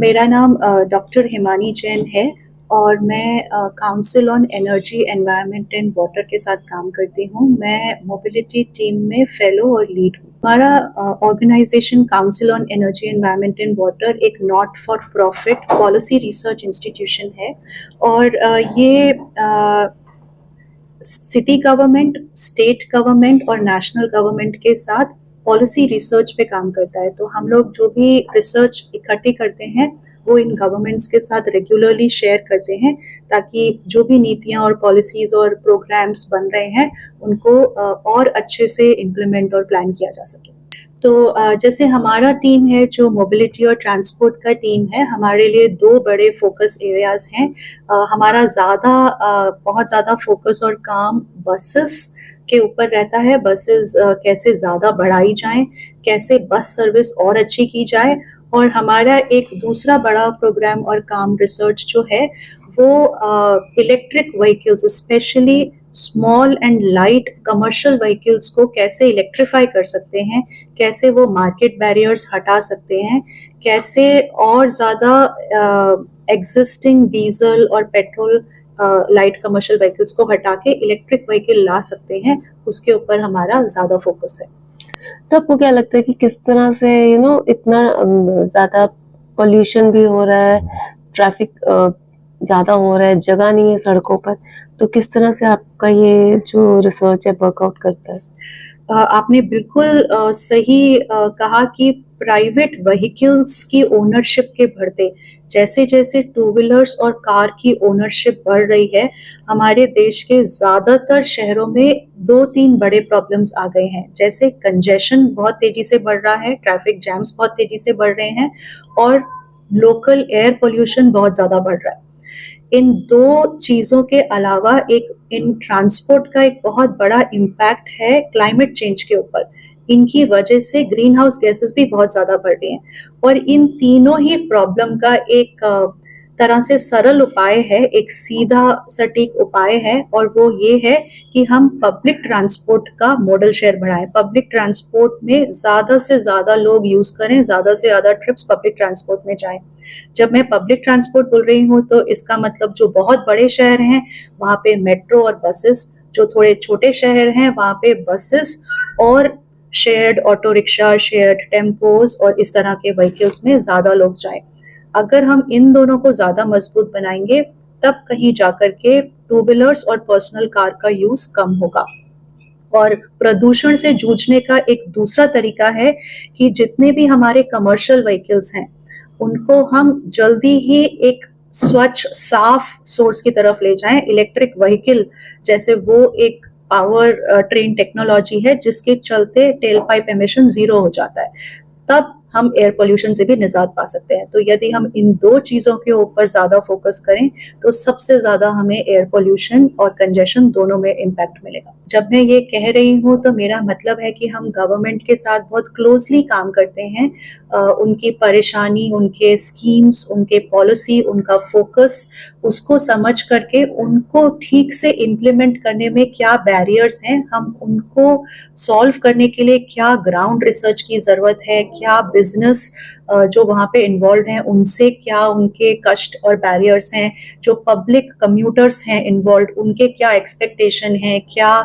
मेरा नाम डॉक्टर हिमानी जैन है और मैं council on energy, environment and water के साथ काम करती हूँ। मैं मोबिलिटी टीम में फेलो और लीड हूँ। हमारा organisation council on energy, environment and water एक not for profit policy research institution है और ये सिटी गवर्नमेंट, स्टेट गवर्नमेंट और नेशनल गवर्नमेंट के साथ पॉलिसी रिसर्च पे काम करता है। तो हम लोग जो भी रिसर्च इकट्ठी करते हैं वो इन गवर्नमेंट्स के साथ रेगुलरली शेयर करते हैं ताकि जो भी नीतियां और पॉलिसीज और प्रोग्राम्स बन रहे हैं उनको और अच्छे से इम्प्लीमेंट और प्लान किया जा सके। तो जैसे हमारा टीम है जो मोबिलिटी और ट्रांसपोर्ट का टीम है, हमारे लिए दो बड़े फोकस एरियाज हैं। हमारा बहुत ज़्यादा फोकस और काम बसेस के ऊपर रहता है। बसेस कैसे ज़्यादा बढ़ाई जाएं, कैसे बस सर्विस और अच्छी की जाए। और हमारा एक दूसरा बड़ा प्रोग्राम और काम रिसर्च जो है वो electric vehicles, specially small and light commercial vehicles को कैसे इलेक्ट्रीफाई कर सकते हैं, कैसे वो मार्केट बैरियर्स हटा सकते हैं, कैसे और ज़्यादा एग्जिस्टिंग डीजल और पेट्रोल लाइट कमर्शियल व्हीकल्स को हटा के इलेक्ट्रिक व्हीकल ला सकते हैं, उसके ऊपर हमारा ज़्यादा फोकस है। तो आपको क्या लगता है कि किस तरह से इतना ज़्यादा पोल्यूशन भी हो रहा है, ट्रैफिक ज़्यादा हो रहा है, जगह नहीं है सड़कों पर, तो किस तरह से आपका ये जो रिसर्च है वर्कआउट करता है? आपने बिल्कुल सही कहा कि प्राइवेट व्हीकल्स की ओनरशिप के बढ़ते, जैसे जैसे टू व्हीलर्स और कार की ओनरशिप बढ़ रही है, हमारे देश के ज़्यादातर शहरों में 2-3 बड़े प्रॉब्लम्स आ गए हैं। जैसे कंजेशन बहुत तेज़ी से बढ़ रहा है, ट्रैफिक जैम्स बहुत तेज़ी से बढ़ रहे हैं और लोकल एयर पोल्यूशन बहुत ज़्यादा बढ़ रहा है। इन दो चीज़ों के अलावा इन ट्रांसपोर्ट का एक बहुत बड़ा इम्पैक्ट है क्लाइमेट चेंज के ऊपर। इनकी वजह से ग्रीन हाउस गैसेस भी बहुत ज़्यादा बढ़ रही हैं और इन तीनों ही प्रॉब्लम का एक तरह से सरल उपाय है, एक सीधा सटीक उपाय है और वो ये है कि हम पब्लिक ट्रांसपोर्ट का मॉडल शेयर बढ़ाएं। पब्लिक ट्रांसपोर्ट में ज़्यादा से ज़्यादा लोग यूज़ करें, ज़्यादा से ज़्यादा ट्रिप्स पब्लिक ट्रांसपोर्ट में जाएं। जब मैं पब्लिक ट्रांसपोर्ट बोल रही हूँ तो इसका मतलब जो बहुत बड़े शहर हैं वहाँ पे मेट्रो और बसेस, जो थोड़े छोटे शहर हैं वहाँ पे बसेस और shared auto rickshaw, shared tempos और इस तरह के व्हीकल्स में ज़्यादा लोग जाएं। अगर हम इन दोनों को ज़्यादा मजबूत बनाएंगे तब कहीं जाकर के टू व्हीलर्स और पर्सनल कार का यूज़ कम होगा। और प्रदूषण से जूझने का एक दूसरा तरीका है कि जितने भी हमारे कमर्शियल व्हीकल्स हैं उनको हम जल्दी ही एक स्वच्छ साफ सोर्स की तरफ ले जाएं। इलेक्ट्रिक व्हीकल जैसे वो एक पावर ट्रेन टेक्नोलॉजी है जिसके चलते टेल पाइप एमिशन 0 हो जाता है, तब हम एयर पोल्यूशन से भी निजात पा सकते हैं। तो यदि हम इन दो चीज़ों के ऊपर ज़्यादा फोकस करें तो सबसे ज़्यादा हमें एयर पोल्यूशन और कंजेशन दोनों में इम्पैक्ट मिलेगा। जब मैं ये कह रही हूँ तो मेरा मतलब है कि हम गवर्नमेंट के साथ बहुत क्लोजली काम करते हैं। उनकी परेशानी, उनके स्कीम्स, उनके पॉलिसी, उनका फोकस, उसको समझ करके उनको ठीक से इम्प्लीमेंट करने में क्या बैरियर्स हैं, हम उनको सॉल्व करने के लिए क्या ग्राउंड रिसर्च की ज़रूरत है, क्या बिजनेस जो वहाँ पे इन्वॉल्व हैं उनसे क्या उनके कष्ट और बैरियर्स हैं, जो पब्लिक कम्यूटर्स हैं इन्वॉल्व उनके क्या एक्सपेक्टेशन हैं, क्या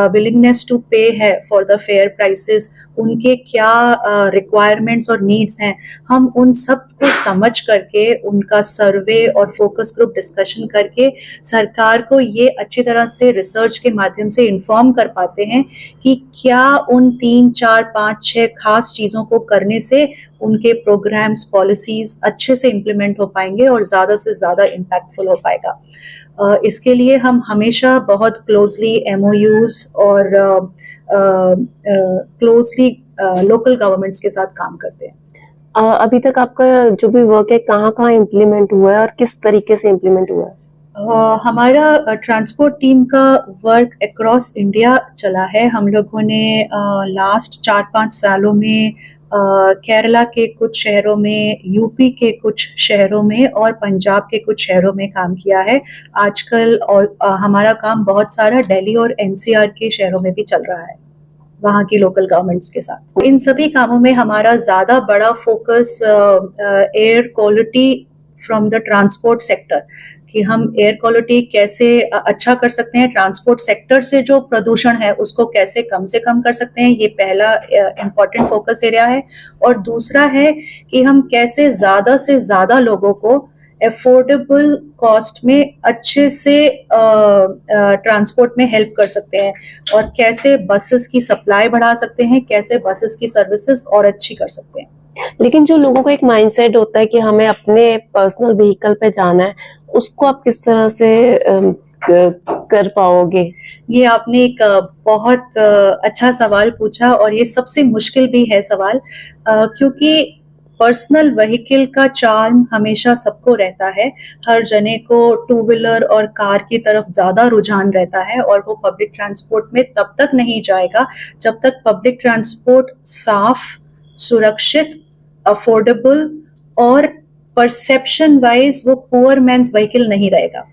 विलिंगनेस टू पे है फॉर द फेयर प्राइसेस, उनके क्या रिक्वायरमेंट्स और नीड्स हैं। हम उन सब को समझ करके उनका सर्वे और फोकस ग्रुप डिस्कशन करके सरकार को ये अच्छी तरह से रिसर्च के माध्यम से इन्फॉर्म कर पाते हैं कि क्या उन 3, 4, 5, 6 खास चीज़ों को करने से उनके प्रोग्राम्स, पॉलिसीज अच्छे से इम्प्लीमेंट हो पाएंगे और ज़्यादा से ज़्यादा इम्पैक्टफुल हो पाएगा। इसके लिए हम हमेशा बहुत क्लोजली MOUs और क्लोजली लोकल गवर्नमेंट्स के साथ काम करते हैं। अभी तक आपका जो भी वर्क है कहाँ इम्प्लीमेंट हुआ है और किस तरीके से इम्प्लीमेंट हुआ है? हमारा ट्रांसपोर्ट टीम का वर्क अक्रॉस इंडिया चला है। हम लोगों ने लास्ट 4-5 सालों में केरला के कुछ शहरों में, यूपी के कुछ शहरों में और पंजाब के कुछ शहरों में काम किया है। आजकल हमारा काम बहुत सारा दिल्ली और NCR के शहरों में भी चल रहा है। वहाँ की लोकल गवर्नमेंट्स के साथ। इन सभी कामों में हमारा ज़्यादा बड़ा focus air quality from the transport sector, कि हम एयर क्वालिटी कैसे अच्छा कर सकते हैं, ट्रांसपोर्ट सेक्टर से जो प्रदूषण है उसको कैसे कम से कम कर सकते हैं, ये पहला इम्पॉर्टेंट फोकस एरिया है। और दूसरा है कि हम कैसे ज़्यादा से ज़्यादा लोगों को अफोर्डेबल कॉस्ट में अच्छे से ट्रांसपोर्ट में हेल्प कर सकते हैं, और कैसे बसेस की सप्लाई बढ़ा सकते हैं, कैसे बसेस की सर्विसेज और अच्छी कर सकते हैं। लेकिन जो लोगों का एक माइंडसेट होता है कि हमें अपने पर्सनल व्हीकल पे जाना है, उसको आप किस तरह से कर पाओगे? ये आपने एक बहुत अच्छा सवाल पूछा, और ये सबसे मुश्किल भी है सवाल, क्योंकि पर्सनल व्हीकल का चार्म हमेशा सबको रहता है। हर जने को टू व्हीलर और कार की तरफ ज़्यादा रुझान रहता है, और वो पब्लिक ट्रांसपोर्ट में तब तक नहीं जाएगा जब तक पब्लिक ट्रांसपोर्ट साफ, सुरक्षित, अफोर्डेबल और परसेप्शन वाइज वो पुअर मैन्स व्हीकल नहीं रहेगा।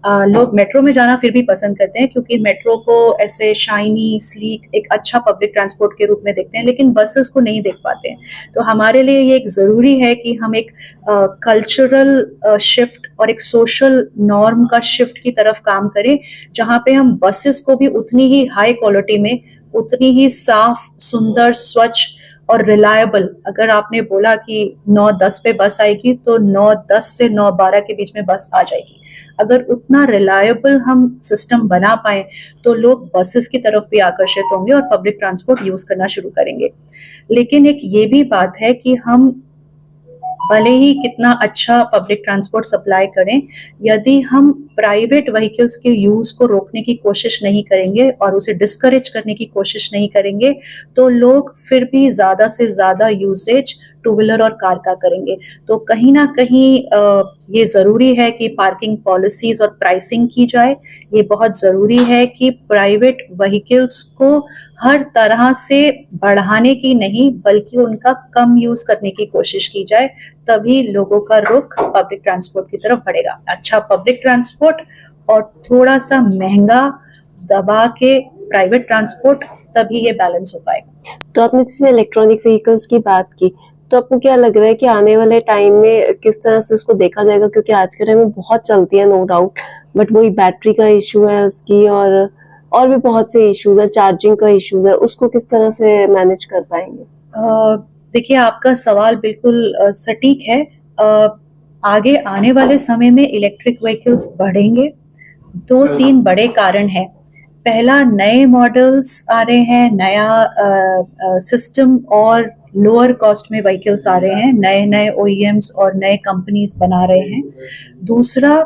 लोग मेट्रो में जाना फिर भी पसंद करते हैं, क्योंकि मेट्रो को ऐसे शाइनी, स्लीक, एक अच्छा पब्लिक ट्रांसपोर्ट के रूप में देखते हैं, लेकिन बसेस को नहीं देख पाते हैं। तो हमारे लिए ये एक ज़रूरी है कि हम एक कल्चरल शिफ्ट और एक सोशल नॉर्म का शिफ्ट की तरफ काम करें, जहाँ पे हम बसेस को भी उतनी ही हाई क्वालिटी में, उतनी ही साफ, सुंदर, स्वच्छ और रिलायबल, अगर आपने बोला कि 9:10 पे बस आएगी तो 9:10 से 9:12 के बीच में बस आ जाएगी। अगर उतना रिलायबल हम सिस्टम बना पाए तो लोग बसेस की तरफ भी आकर्षित होंगे और पब्लिक ट्रांसपोर्ट यूज करना शुरू करेंगे। लेकिन एक ये भी बात है कि हम भले ही कितना अच्छा पब्लिक ट्रांसपोर्ट सप्लाई करें, यदि हम प्राइवेट व्हीकल्स के यूज को रोकने की कोशिश नहीं करेंगे और उसे डिस्करेज करने की कोशिश नहीं करेंगे, तो लोग फिर भी ज्यादा से ज्यादा यूसेज टू व्हीलर और कार का करेंगे। तो कहीं ना कहीं ये जरूरी है कि पार्किंग पॉलिसीज और प्राइसिंग की जाए। ये बहुत जरूरी है कि प्राइवेट व्हीकल्स को हर तरह से बढ़ाने की नहीं, बल्कि उनका कम यूज करने की कोशिश की जाए, तभी लोगों का रुख पब्लिक ट्रांसपोर्ट की तरफ बढ़ेगा। अच्छा पब्लिक ट्रांसपोर्ट और थोड़ा सा महंगा दबा के प्राइवेट ट्रांसपोर्ट, तभी ये बैलेंस हो पाएगा। तो आपने जैसे इलेक्ट्रॉनिक व्हीकल्स की बात की, तो आपको क्या लग रहा है कि आने वाले टाइम में किस तरह से इसको देखा जाएगा? क्योंकि आज के टाइम में बहुत चलती है नो डाउट, बट वही बैटरी का इशू है उसकी, और भी बहुत से इश्यूज है, चार्जिंग का इशू है, उसको किस तरह से मैनेज कर पाएंगे? देखिए, आपका सवाल बिल्कुल सटीक है। आगे आने वाले समय में इलेक्ट्रिक व्हीकल्स बढ़ेंगे। 2-3 बड़े कारण हैं। पहला, नए मॉडल्स आ रहे हैं, नया सिस्टम और लोअर कॉस्ट में व्हीकल्स आ रहे हैं, नए नए ओईएम्स और नए कंपनीज बना रहे हैं। दूसरा,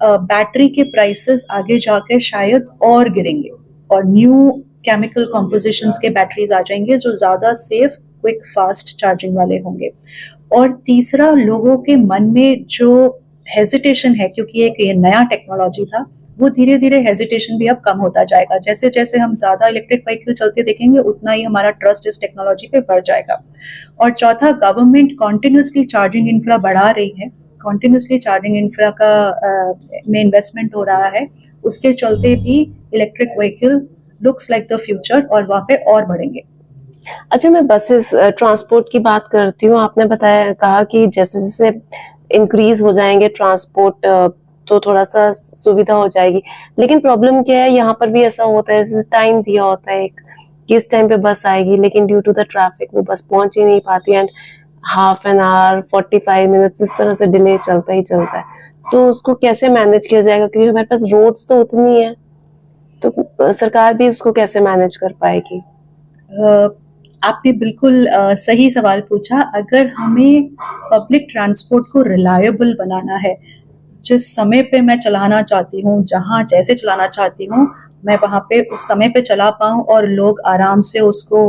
बैटरी के प्राइसेस आगे जाकर शायद और गिरेंगे, और न्यू केमिकल कॉम्पोजिशंस के बैटरीज आ जाएंगे जो ज़्यादा सेफ, क्विक, फास्ट चार्जिंग वाले होंगे। और तीसरा, लोगों के मन में जो हेजिटेशन है, क्योंकि एक ये नया टेक्नोलॉजी था, वो धीरे धीरे हेजिटेशन भी अब कम होता जाएगा। जैसे जैसे हम ज़्यादा इलेक्ट्रिक व्हीकल चलते देखेंगे, उतना ही हमारा ट्रस्ट इस टेक्नोलॉजी पे बढ़ जाएगा। और चौथा, गवर्नमेंट कॉन्टिन्यूसली चार्जिंग इंफ्रा बढ़ा रही है, कॉन्टिन्यूसली चार्जिंग इंफ्रा का में इन्वेस्टमेंट हो रहा है। उसके चलते भी electric vehicle looks like the future, और वहाँ पे और बढ़ेंगे। अच्छा, मैं बसेस ट्रांसपोर्ट की बात करती हूँ। आपने कहा कि जैसे जैसे इंक्रीज हो जाएंगे ट्रांसपोर्ट, तो थोड़ा सा सुविधा हो जाएगी, लेकिन प्रॉब्लम क्या है, यहाँ पर भी ऐसा होता है, जैसे टाइम दिया होता है एक, किस टाइम पे बस आएगी, लेकिन ड्यू टू द ट्रैफिक वो बस पहुंच ही नहीं पाती, and half an hour, 45 minutes इस तरह से डिले चलता ही चलता है। तो उसको कैसे मैनेज किया जाएगा? क्योंकि हमारे पास रोड्स तो उतनी है, तो सरकार भी उसको कैसे मैनेज कर पाएगी? आपने बिल्कुल सही सवाल पूछा। अगर हमें पब्लिक ट्रांसपोर्ट को रिलायबल बनाना है, जिस समय पे मैं चलाना चाहती हूँ, जहाँ जैसे चलाना चाहती हूँ, मैं वहाँ पे उस समय पे चला पाऊँ और लोग आराम से उसको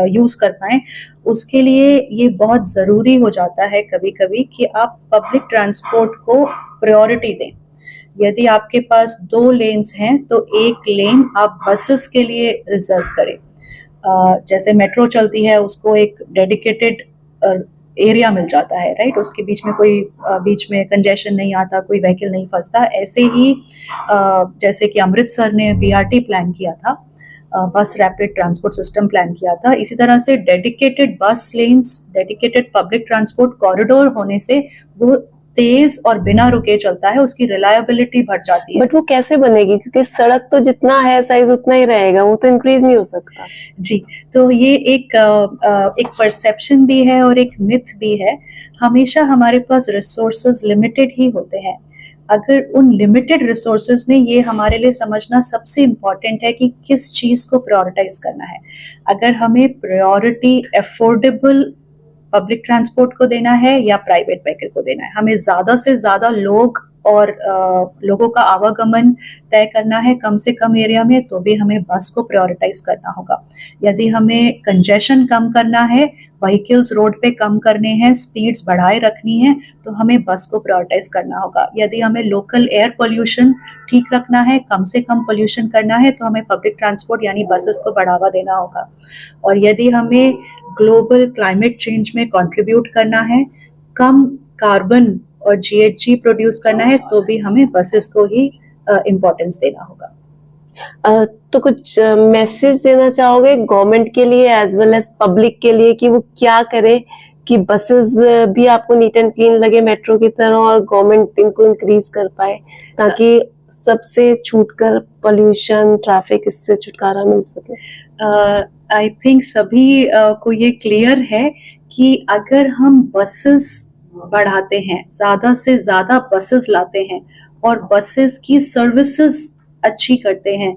यूज़ कर पाएँ, उसके लिए ये बहुत ज़रूरी हो जाता है कभी कभी कि आप पब्लिक ट्रांसपोर्ट को प्रायोरिटी दें। यदि आपके पास 2 लेन्स हैं तो 1 लेन आप बसेस के लिए रिजर्व करें। जैसे मेट्रो चलती है, उसको एक डेडिकेटेड एरिया मिल जाता है, राइट? उसके बीच में कोई बीच में कंजेशन नहीं आता, कोई व्हीकल नहीं फंसता। ऐसे ही जैसे कि अमृतसर ने बीआरटी प्लान किया था, बस रैपिड ट्रांसपोर्ट सिस्टम प्लान किया था। इसी तरह से डेडिकेटेड बस lens, dedicated public transport corridor होने से वो तेज और बिना रुके चलता है, उसकी रिलायबिलिटी बढ़ जाती है। बट वो कैसे बनेगी, क्योंकि सड़क तो जितना है साइज उतना ही रहेगा, वो तो इंक्रीज नहीं हो सकता। जी, तो ये एक परसेप्शन भी है और एक मिथ भी है। हमेशा हमारे पास रिसोर्सेज लिमिटेड ही होते हैं। अगर उन लिमिटेड रिसोर्सेज में ये हमारे लिए समझना सबसे इम्पॉर्टेंट है कि किस चीज़ को प्रायोरिटाइज करना है। अगर हमें प्रायोरिटी अफोर्डेबल पब्लिक ट्रांसपोर्ट को देना है या प्राइवेट व्हीकल को देना है, हमें ज़्यादा से ज़्यादा लोग और लोगों का आवागमन तय करना है कम से कम एरिया में, तो भी हमें बस को प्रायोरिटाइज करना होगा। यदि हमें कंजेशन कम करना है, व्हीकल्स रोड पे कम करने हैं, स्पीड्स बढ़ाए रखनी है, तो हमें बस को प्रायोरिटाइज करना होगा। यदि हमें लोकल एयर पोल्यूशन ठीक रखना है, कम से कम पोल्यूशन करना है, तो हमें पब्लिक ट्रांसपोर्ट यानी बसेस को बढ़ावा देना होगा। और यदि हमें ग्लोबल क्लाइमेट चेंज में कंट्रीब्यूट करना है, कम कार्बन और जीएचजी प्रोड्यूस करना है, तो भी हमें बसेस को ही इम्पोर्टेंस देना होगा। तो कुछ मैसेज देना चाहोगे गवर्नमेंट के लिए एज वेल एज पब्लिक के लिए कि वो क्या करे कि बसेस भी आपको नीट एंड क्लीन लगे मेट्रो की तरह, और गवर्नमेंट इनको इंक्रीज कर पाए ताकि सबसे छूटकर पोल्यूशन ट्रैफिक इससे छुटकारा मिल सके? आई थिंक सभी को ये क्लियर है कि अगर हम बसेस बढ़ाते हैं, ज़्यादा से ज़्यादा बसेस लाते हैं और बसेस की सर्विसेज अच्छी करते हैं,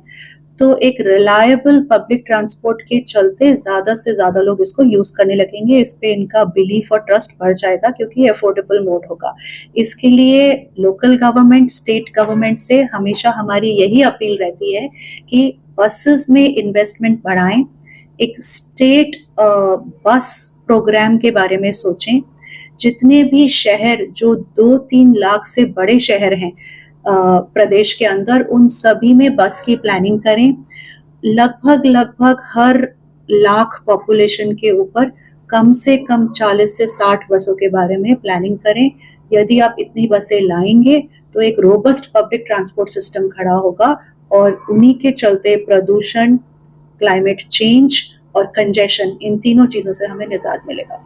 तो एक रिलायबल पब्लिक ट्रांसपोर्ट के चलते ज़्यादा से ज़्यादा लोग इसको यूज़ करने लगेंगे। इस पे इनका बिलीफ और ट्रस्ट बढ़ जाएगा क्योंकि अफोर्डेबल मोड होगा। इसके लिए लोकल गवर्नमेंट, स्टेट गवर्नमेंट से हमेशा हमारी यही अपील रहती है कि बसेस में इन्वेस्टमेंट बढ़ाएं, एक स्टेट बस प्रोग्राम के बारे में सोचें। जितने भी शहर जो 2-3 लाख से बड़े शहर हैं प्रदेश के अंदर, उन सभी में बस की प्लानिंग करें। लगभग हर लाख पॉपुलेशन के ऊपर कम से कम 40 से 60 बसों के बारे में प्लानिंग करें। यदि आप इतनी बसें लाएंगे तो एक रोबस्ट पब्लिक ट्रांसपोर्ट सिस्टम खड़ा होगा और उन्हीं के चलते प्रदूषण, क्लाइमेट चेंज और कंजेशन, इन तीनों चीज़ों से हमें निजात मिलेगा।